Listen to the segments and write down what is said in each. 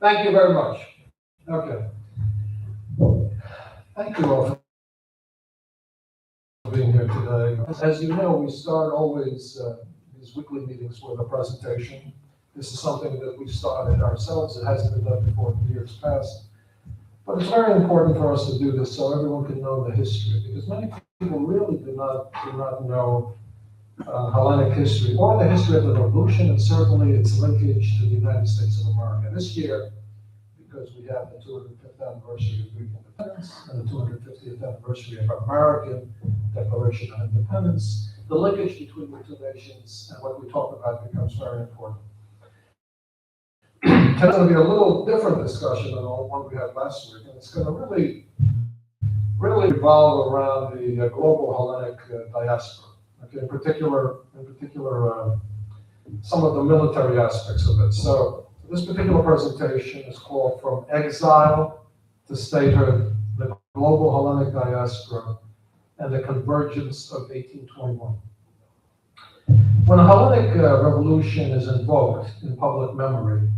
Thank you very much. Okay. Thank you all for being here today. As you know, we start always these weekly meetings with a presentation. This is something that we started ourselves. It hasn't been done before in years past. But it's very important for us to do this so everyone can know the history, because many people really do not know Hellenic history or the history of the revolution, and certainly its linkage to the United States of America. This year, because we have the 205th anniversary of Greek independence and the 250th anniversary of American Declaration of Independence, the linkage between the two nations and what we talk about becomes very important. It's going to be a little different discussion than the one we had last week, and it's going to really revolve around the global Hellenic diaspora. Okay, in particular, some of the military aspects of it. So this particular presentation is called From Exile to Statehood, the Global Hellenic Diaspora and the Convergence of 1821. When a Hellenic revolution is invoked in public memory,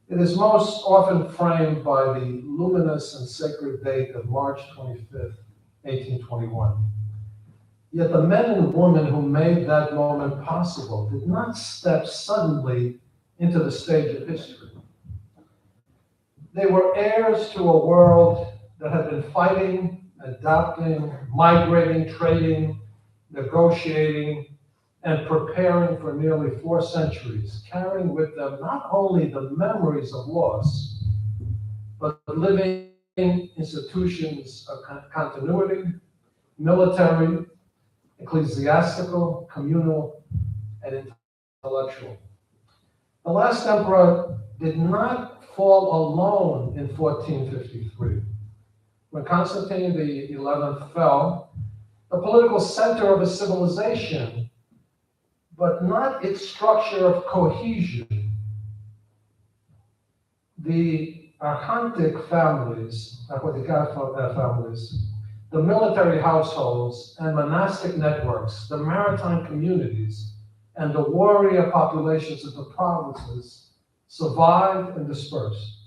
it is most often framed by the luminous and sacred date of March 25th, 1821. Yet the men and women who made that moment possible did not step suddenly into the stage of history. They were heirs to a world that had been fighting, adapting, migrating, trading, negotiating, and preparing for nearly 4 centuries, carrying with them not only the memories of loss, but living institutions of continuity, military, ecclesiastical, communal, and intellectual. The last emperor did not fall alone in 1453. When Constantine XI fell, the political center of a civilization, but not its structure of cohesion, the Archontic families, families, the military households and monastic networks, the maritime communities, and the warrior populations of the provinces survived and dispersed.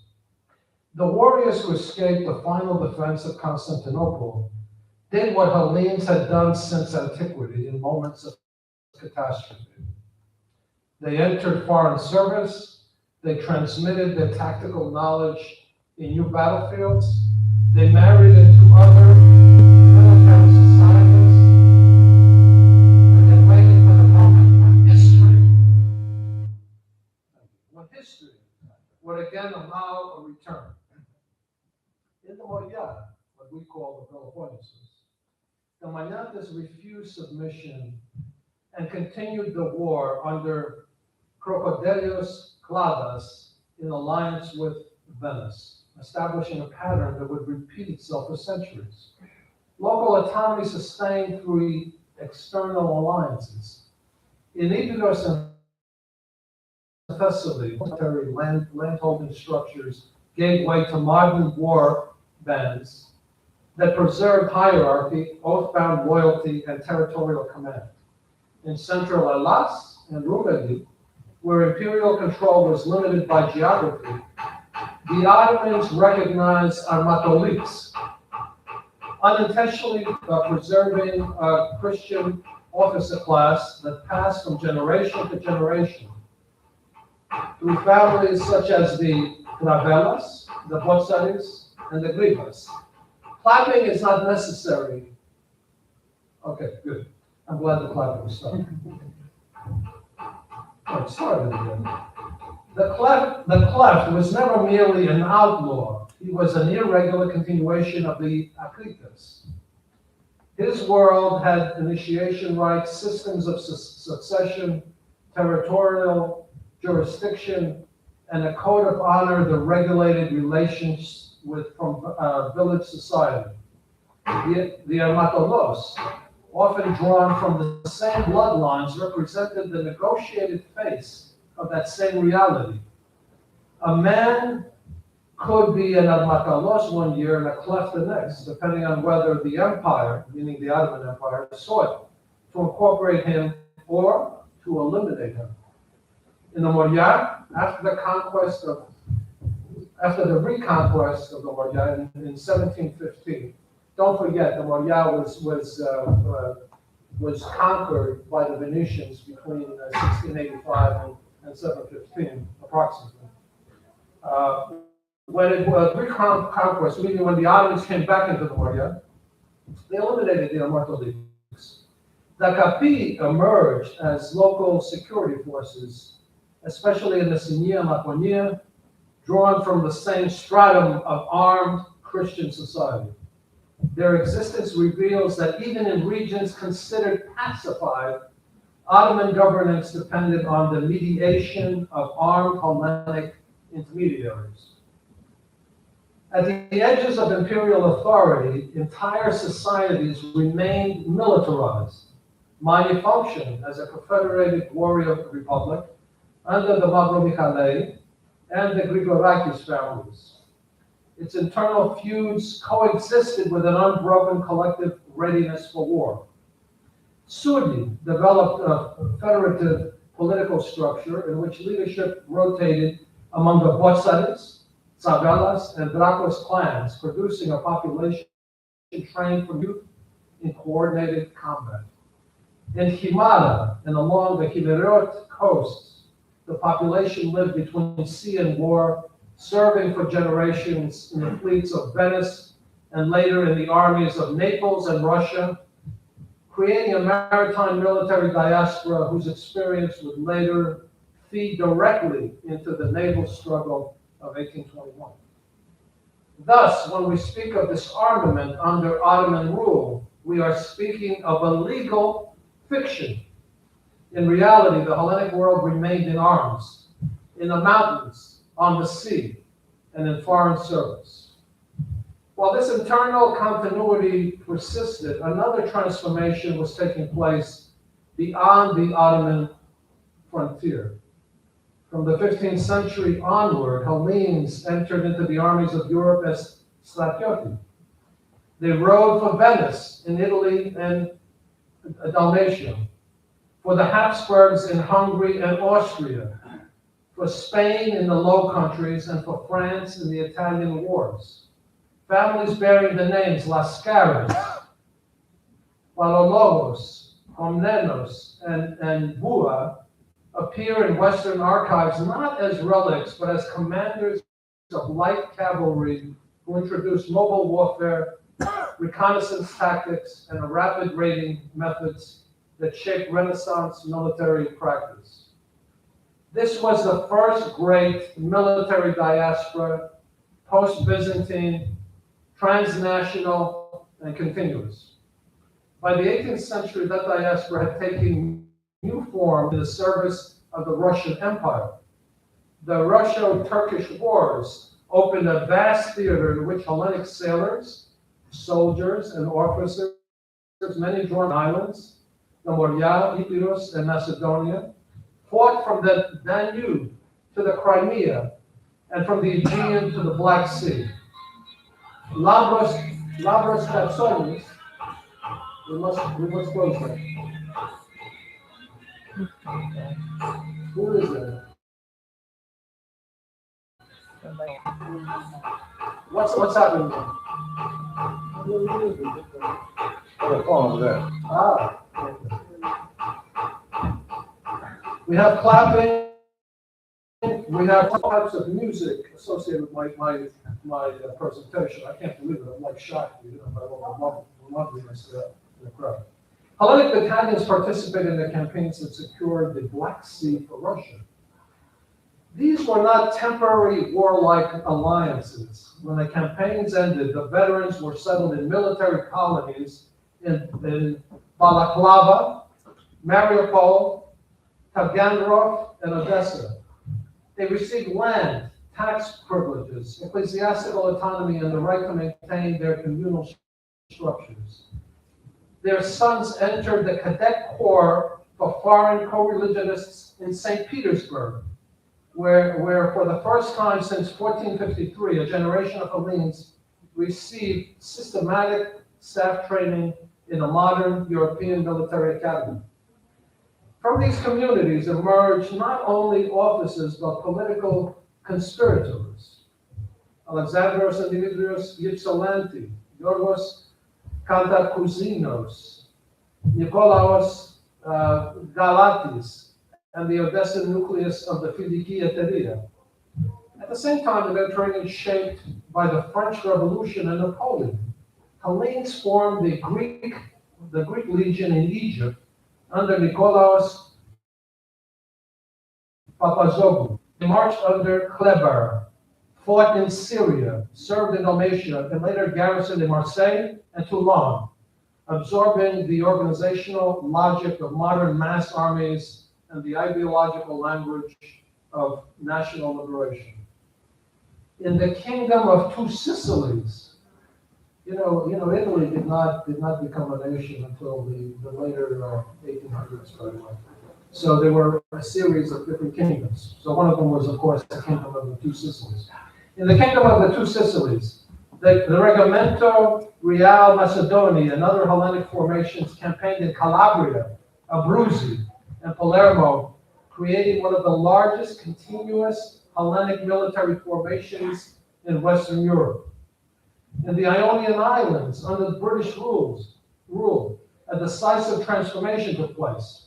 The warriors who escaped the final defense of Constantinople did what Hellenes had done since antiquity in moments of catastrophe. They entered foreign service, they transmitted their tactical knowledge in new battlefields, they married into other military societies, and they waited for the moment when history would again allow a return. In the Moria, what we call the Peloponnesus, the Magnates refused submission and continued the war under Crocodelius Cladas in alliance with Venice, establishing a pattern that would repeat itself for centuries. Local autonomy sustained through external alliances. In Abydos and Thessaly, military landholding structures gave way to modern war bands that preserved hierarchy, oath-bound loyalty, and territorial command. In central Hellas and Roumeli, where imperial control was limited by geography, the Ottomans recognized Armatolois, unintentionally preserving a Christian officer class that passed from generation to generation through families such as the Clavelas, the Botsaris, and the Grivas. Clapping is not necessary. Okay, good. I'm glad the clapping started. Oh, it started again. The Klephts was never merely an outlaw. He was an irregular continuation of the Akritas. His world had initiation rites, systems of succession, territorial jurisdiction, and a code of honor that regulated relations from village society. The Armatolos, often drawn from the same bloodlines, represented the negotiated face of that same reality. A man could be an Armatolos one year and a Klepht the next, depending on whether the empire, meaning the Ottoman Empire, sought to incorporate him or to eliminate him. In the Moria, after the conquest of after the reconquest of the Morea in 1715. Don't forget, the Morea was conquered by the Venetians between 1685 and 715, approximately. When it was reconquest, meaning when the Ottomans came back into the Morea, they eliminated the Armatoloi. The Capi emerged as local security forces, especially in the Signia and Laconia, drawn from the same stratum of armed Christian society. Their existence reveals that even in regions considered pacified, Ottoman governance depended on the mediation of armed Hellenic intermediaries. At the edges of imperial authority, entire societies remained militarized, might function as a confederated warrior republic under the Mavromichalae and the Grigorakis families. Its internal feuds coexisted with an unbroken collective readiness for war. Souli developed a federative political structure in which leadership rotated among the Botsaris, Tsavelas, and Drakos clans, producing a population trained from youth in coordinated combat. In Himara and along the Himeriot coasts, the population lived between sea and war, serving for generations in the fleets of Venice and later in the armies of Naples and Russia, creating a maritime military diaspora whose experience would later feed directly into the naval struggle of 1821. Thus, when we speak of disarmament under Ottoman rule, we are speaking of a legal fiction. In reality, the Hellenic world remained in arms, in the mountains, on the sea, and in foreign service. While this internal continuity persisted, another transformation was taking place beyond the Ottoman frontier. From the 15th century onward, Hellenes entered into the armies of Europe as Stratioti. They rode for Venice in Italy and Dalmatia, for the Habsburgs in Hungary and Austria, for Spain in the Low Countries, and for France in the Italian wars. Families bearing the names Lascaris, Palologos, Komnenos, and Bua appear in Western archives not as relics, but as commanders of light cavalry who introduced mobile warfare, reconnaissance tactics, and rapid raiding methods that shaped Renaissance military practice. This was the first great military diaspora, post-Byzantine, transnational, and continuous. By the 18th century, that diaspora had taken new form in the service of the Russian Empire. The Russo-Turkish Wars opened a vast theater in which Hellenic sailors, soldiers, and officers, many drawn islands, the Morea, Epirus, and Macedonia, fought from the Danube to the Crimea and from the Aegean to the Black Sea. Labros Katsonis, we must close that. Who is it? What's happening there? The phone is there. We have clapping. We have all types of music associated with my presentation. I can't believe it. I'm like shocked, by all the loveliness in the crowd. Hellenic battalions participated in the campaigns that secured the Black Sea for Russia. These were not temporary warlike alliances. When the campaigns ended, the veterans were settled in military colonies in Balaklava, Mariupol, Taganrog, and Odessa. They received land, tax privileges, ecclesiastical autonomy, and the right to maintain their communal structures. Their sons entered the cadet corps for foreign co-religionists in St. Petersburg, where for the first time since 1453, a generation of Hellenes received systematic staff training in a modern European military academy. From these communities emerged not only officers, but political conspirators. Alexandros and Dimitrios Ypsilanti, Yorgos Kantakousinos, Nikolaos Galatis, and the Odessa nucleus of the Fidiki Eteria. At the same time, the Mediterranean shaped by the French Revolution and Napoleon, Hellenes formed the Greek legion in Egypt under Nikolaos Papazoglou. They marched under Kleber, fought in Syria, served in Dalmatia, and later garrisoned in Marseille and Toulon, absorbing the organizational logic of modern mass armies and the ideological language of national liberation. In the kingdom of two Sicilies, Italy did not become a nation until the later 1800s, by the way. So there were a series of different kingdoms. So one of them was, of course, the kingdom of the two Sicilies. In the kingdom of the two Sicilies, the Reggimento Real Macedoni and other Hellenic formations campaigned in Calabria, Abruzzi, and Palermo, creating one of the largest continuous Hellenic military formations in Western Europe. In the Ionian Islands, under the British rule, a decisive transformation took place.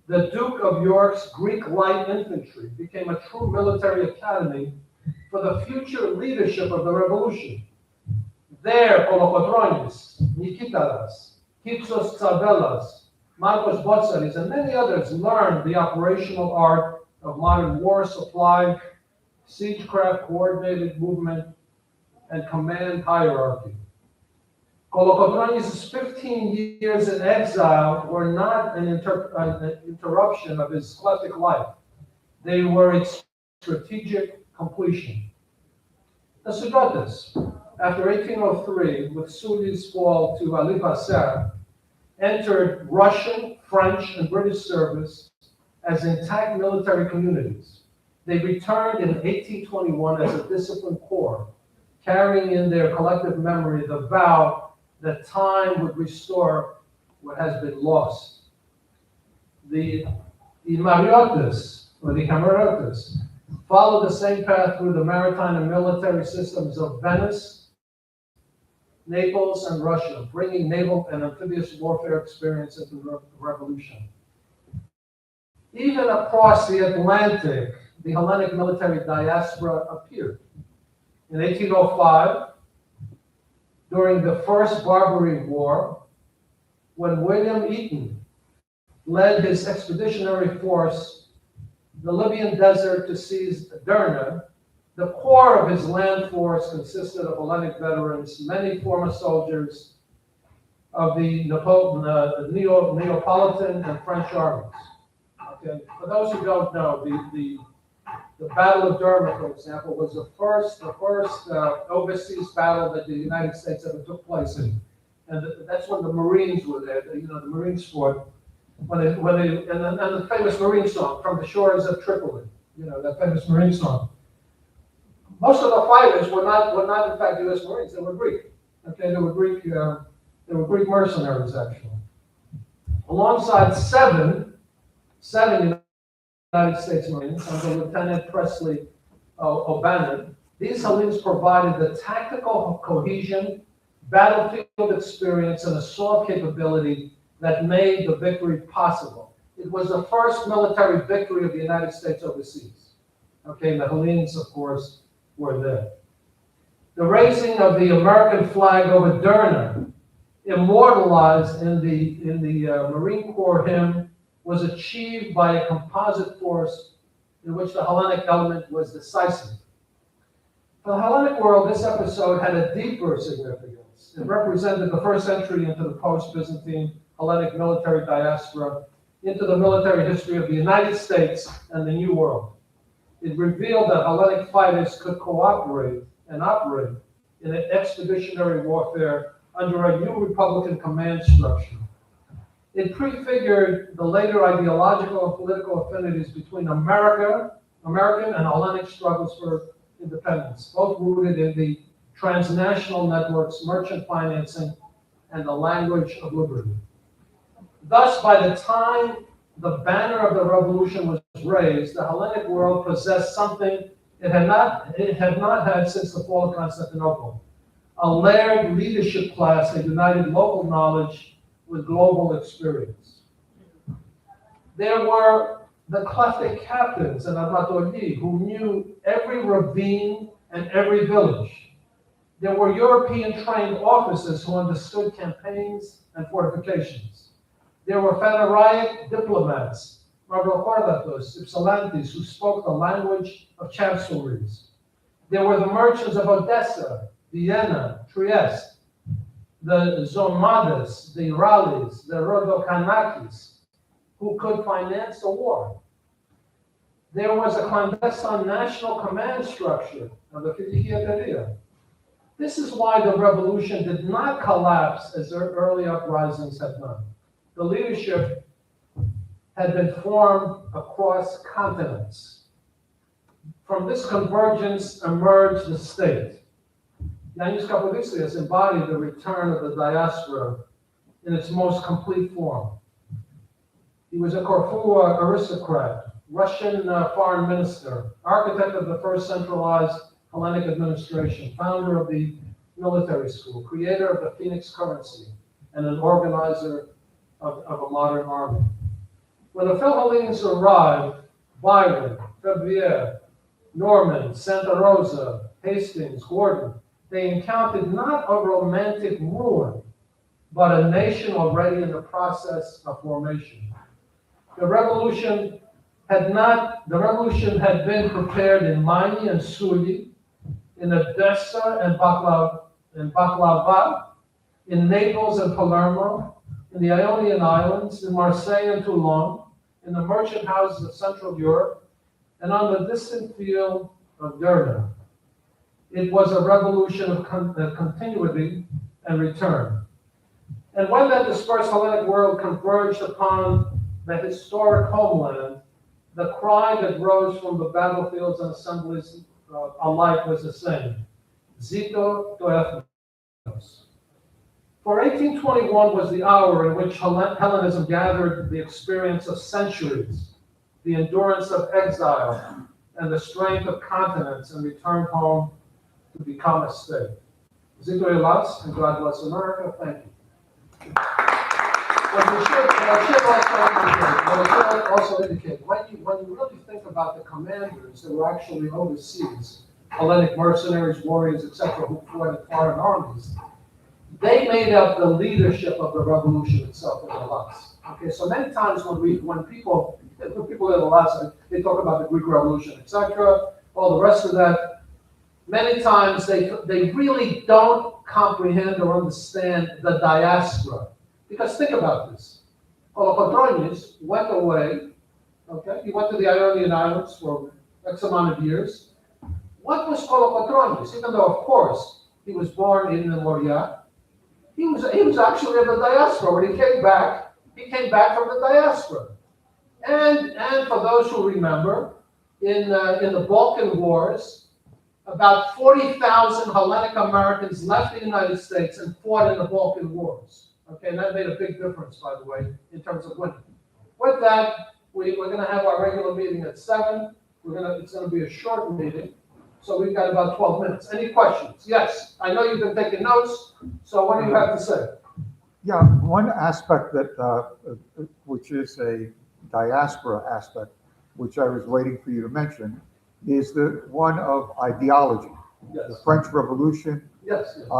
The Duke of York's Greek light infantry became a true military academy for the future leadership of the revolution. There, Kolokotronis, Nikitaras, Kitsos Tsavelas, Marcos Botsaris, and many others learned the operational art of modern war supply, siegecraft, coordinated movement, and command hierarchy. Kolokotronis' 15 years in exile were not an interruption of his Klephtic life. They were its strategic completion. The Sudetes, after 1803, with Souli's fall to Ali Passer, entered Russian, French, and British service as intact military communities. They returned in 1821 as a disciplined corps, carrying in their collective memory the vow that time would restore what has been lost. The Mariotis, or the Camaratis, followed the same path through the maritime and military systems of Venice, Naples, and Russia, bringing naval and amphibious warfare experience into the revolution. Even across the Atlantic, the Hellenic military diaspora appeared. In 1805, during the First Barbary War, when William Eaton led his expeditionary force the Libyan desert to seize Derna, the core of his land force consisted of Hellenic veterans, many former soldiers of the Neapolitan and French armies. Okay, for those who don't know, the Battle of Derna, for example, was the first overseas battle that the United States ever took place in, and that's when the Marines were there. The Marines fought and the famous Marine song, "From the Shores of Tripoli." That famous Marine song. Most of the fighters were not in fact U.S. Marines. They were Greek. Okay, they were Greek mercenaries actually. Alongside seven United States Marines under Lieutenant Presley O'Bannon, these Hellenes provided the tactical cohesion, battlefield experience, and assault capability that made the victory possible. It was the first military victory of the United States overseas. Okay, the Hellenes, of course, were there. The raising of the American flag over Derna, immortalized in the Marine Corps hymn, was achieved by a composite force in which the Hellenic element was decisive. For the Hellenic world, this episode had a deeper significance. It represented the first entry into the post-Byzantine Hellenic military diaspora, into the military history of the United States and the New World. It revealed that Hellenic fighters could cooperate and operate in an expeditionary warfare under a new Republican command structure. It prefigured the later ideological and political affinities between American and Hellenic struggles for independence, both rooted in the transnational networks, merchant financing, and the language of liberty. Thus, by the time the banner of the revolution was raised, the Hellenic world possessed something It had not had since the fall of Constantinople a layered leadership class that united local knowledge with global experience. There were the Klephtic captains in Armatoloi who knew every ravine and every village. There were European-trained officers who understood campaigns and fortifications. There were Phanaraic diplomats, Margokordatos, Ypsilantis, who spoke the language of chancelleries. There were the merchants of Odessa, Vienna, Trieste, the Zomades, the Iralis, the Rodokanakis, who could finance the war. There was a clandestine national command structure of the Philogeteria. This is why the revolution did not collapse as their early uprisings had done. The leadership had been formed across continents. From this convergence emerged the state. Yanis Kapodistrias embodied the return of the diaspora in its most complete form. He was a Corfu aristocrat, Russian foreign minister, architect of the first centralized Hellenic administration, founder of the military school, creator of the Phoenix currency, and an organizer of a modern army. When the Philhellenes arrived, Byron, Fabriere, Norman, Santa Rosa, Hastings, Gordon, they encountered not a romantic ruin, but a nation already in the process of formation. The revolution had been prepared in Mani and Souli, in Odessa and Baklava, in Naples and Palermo, in the Ionian Islands, in Marseille and Toulon, in the merchant houses of Central Europe, and on the distant field of Derna. It was a revolution of continuity and return. And when that dispersed Hellenic world converged upon the historic homeland, the cry that rose from the battlefields and assemblies alike was the same: Zito to ethnos. For 1821 was the hour in which Hellenism gathered the experience of centuries, the endurance of exile, and the strength of continents, and returned home to become a state. Zito Elas, and God bless America. Thank you. What I should also indicate, when you really think about the commanders that were actually overseas, Hellenic mercenaries, warriors, etc., who fought in foreign armies, they made up the leadership of the revolution itself in Hellas. Okay, so many times when people in Hellas, they talk about the Greek Revolution, etc., all the rest of that, many times they really don't comprehend or understand the diaspora. Because think about this. Kolokotronis went away, okay? He went to the Ionian Islands for X amount of years. What was Kolokotronis? Even though, of course, he was born in the Moria, he was actually in the diaspora. When he came back from the diaspora. And for those who remember, in the Balkan Wars, about 40,000 Hellenic Americans left the United States and fought in the Balkan Wars. Okay, and that made a big difference, by the way, in terms of winning. With that, we're going to have our regular meeting at 7. It's going to be a short meeting, so we've got about 12 minutes. Any questions? Yes, I know you've been taking notes, so what do you have to say? Yeah, one aspect that, which is a diaspora aspect, which I was waiting for you to mention, is the one of ideology. Yes. The French Revolution, yes. The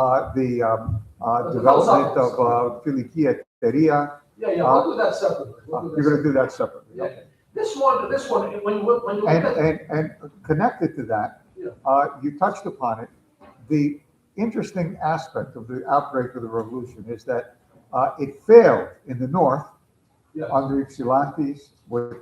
development of Philogeteria. Yeah, we'll do that separately. You're going to do that separately. Yeah. This one, when you look at and connected to that, yeah. You touched upon it. The interesting aspect of the outbreak of the revolution is that it failed in the north, yes. under Ypsilantis, with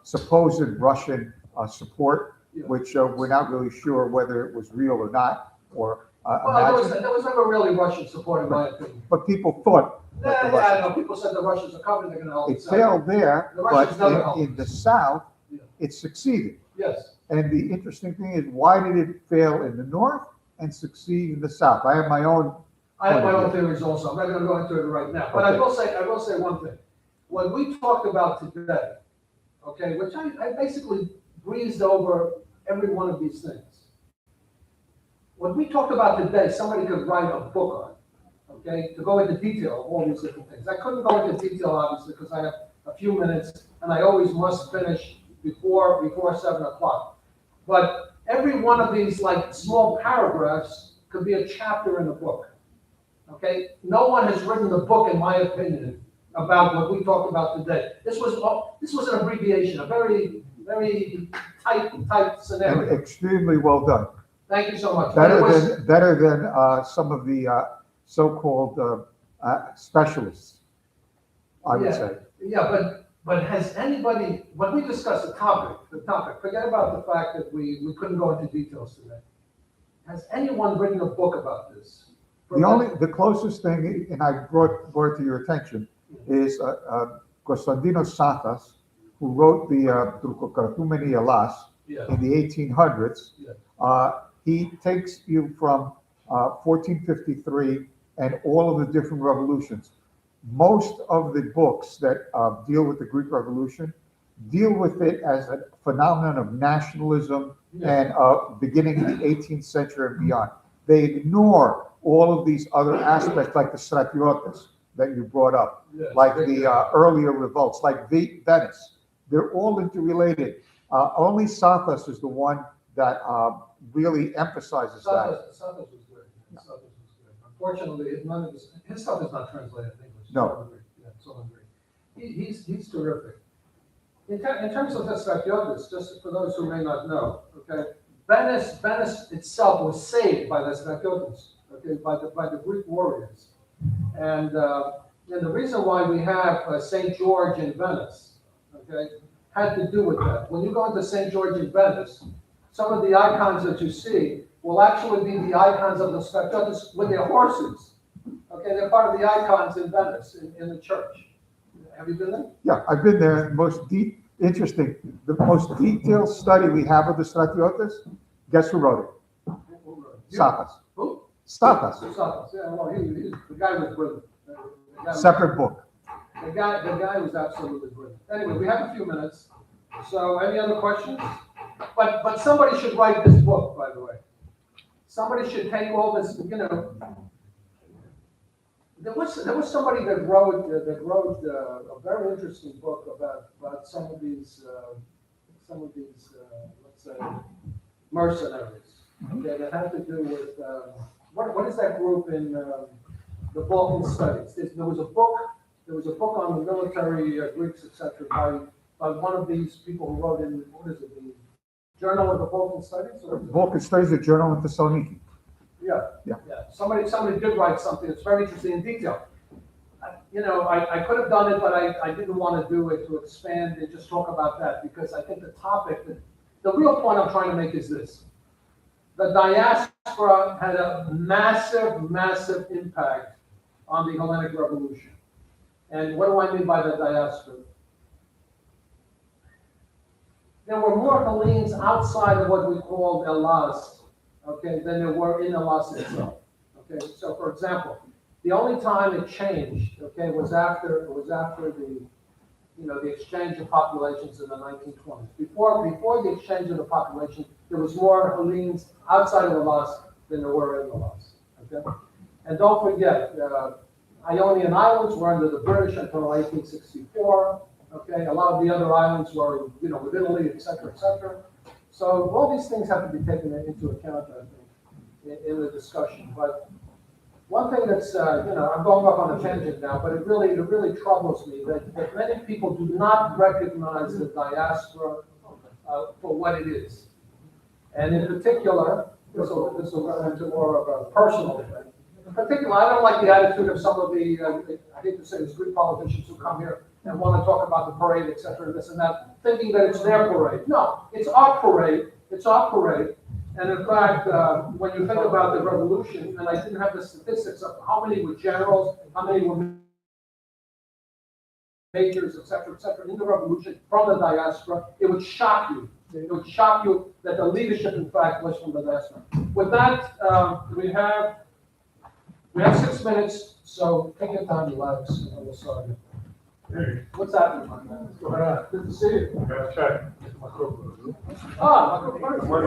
supposed Russian support, yeah. which we're not really sure whether it was real or not, or there was never really Russian support, in my opinion. But people thought that the Russians, I know. People said the Russians are coming, they're going to help. It failed there, but in the south, yeah. it succeeded. Yes. And the interesting thing is, why did it fail in the north and succeed in the south? I have my own. I have my own theories also. I'm not going to go into it right now, but okay. I will say one thing. When we talked about today, okay, which I basically breezed over every one of these things. What we talked about today, somebody could write a book on, okay, to go into detail of all these different things. I couldn't go into detail, obviously, because I have a few minutes, and I always must finish before 7 o'clock. But every one of these, like, small paragraphs could be a chapter in a book, okay? No one has written a book, in my opinion, about what we talked about today. This was an abbreviation, a very, very tight scenario. And extremely well done. Thank you so much. Better than some of the so-called specialists, I would say. Yeah, but has anybody, when we discussed the topic, forget about the fact that we couldn't go into details today. Has anyone written a book about this? The closest thing, and I brought it to your attention, is Konstantinos Sathas, who wrote the Turkokratumeni Elas in the 1800s. Yeah. He takes you from 1453 and all of the different revolutions. Most of the books that deal with the Greek Revolution deal with it as a phenomenon of nationalism and beginning in the 18th century and beyond. They ignore all of these other aspects, like the Stratiotis that you brought up, like the earlier revolts, like Venice. They're all interrelated. Only Sathas is the one that really emphasizes that. Sathas was good. Sathas was good. Unfortunately, none of his stuff is not translated in English. No. Yeah, so agree. He's terrific. In terms of the Stratiotis, just for those who may not know, okay, Venice itself was saved by the Stratiotis, okay, by the Greek warriors, and the reason why we have St. George in Venice, okay, had to do with that. When you go into St. George in Venice, some of the icons that you see will actually be the icons of the Stratiotis with their horses. Okay, they're part of the icons in Venice, in the church. Have you been there? Yeah, I've been there. The most detailed study we have of the Stratiotis, guess who wrote it? Sathas. Who? Sathas. Sathas. Yeah, well, the guy was brilliant. Separate book. The guy was absolutely brilliant. Anyway, we have a few minutes. So, any other questions? But somebody should write this book, by the way. Somebody should take all this, you know. There was somebody that wrote a very interesting book about some of these let's say mercenaries. Okay, that had to do with what is that group in the Balkan studies? There was a book on the military Greeks, etc. by one of these people who wrote in, what is it, the Journal of the Balkan Studies? Balkan Studies, a journal in Thessaloniki. Yeah. Somebody did write something that's very interesting in detail. I could have done it, but I didn't want to do it to expand and just talk about that, because I think the topic, the real point I'm trying to make is this. The diaspora had a massive, massive impact on the Hellenic Revolution. And what do I mean by the diaspora? There were more Hellenes outside of what we called Hellas, okay, than there were in Hellas itself. Okay, so for example, the only time it changed, okay, was after the exchange of populations in the 1920s. Before the exchange of the population, there was more Hellenes outside of Hellas than there were in Hellas. Okay, and don't forget, Ionian islands were under the British until 1864. Okay, a lot of the other islands were, with Italy, et cetera, et cetera. So all these things have to be taken into account, I think, in the discussion. But one thing that's, I'm going off on a tangent now, but it really troubles me that many people do not recognize the diaspora for what it is. And in particular, this will run into more of a personal thing. In particular, I don't like the attitude of some of the, I hate to say this, Greek politicians who come here and want to talk about the parade, et cetera, this and that, thinking that it's their parade. No, it's our parade. It's our parade. And in fact, when you think about the revolution, and I didn't have the statistics of how many were generals, how many were majors, et cetera, in the revolution from the diaspora, it would shock you. It would shock you that the leadership, in fact, was from the diaspora. With that, we have 6 minutes, so take your time, relax, and we'll start. What's happening, my man? Good to see you. Gotta check. Ah, my good friend.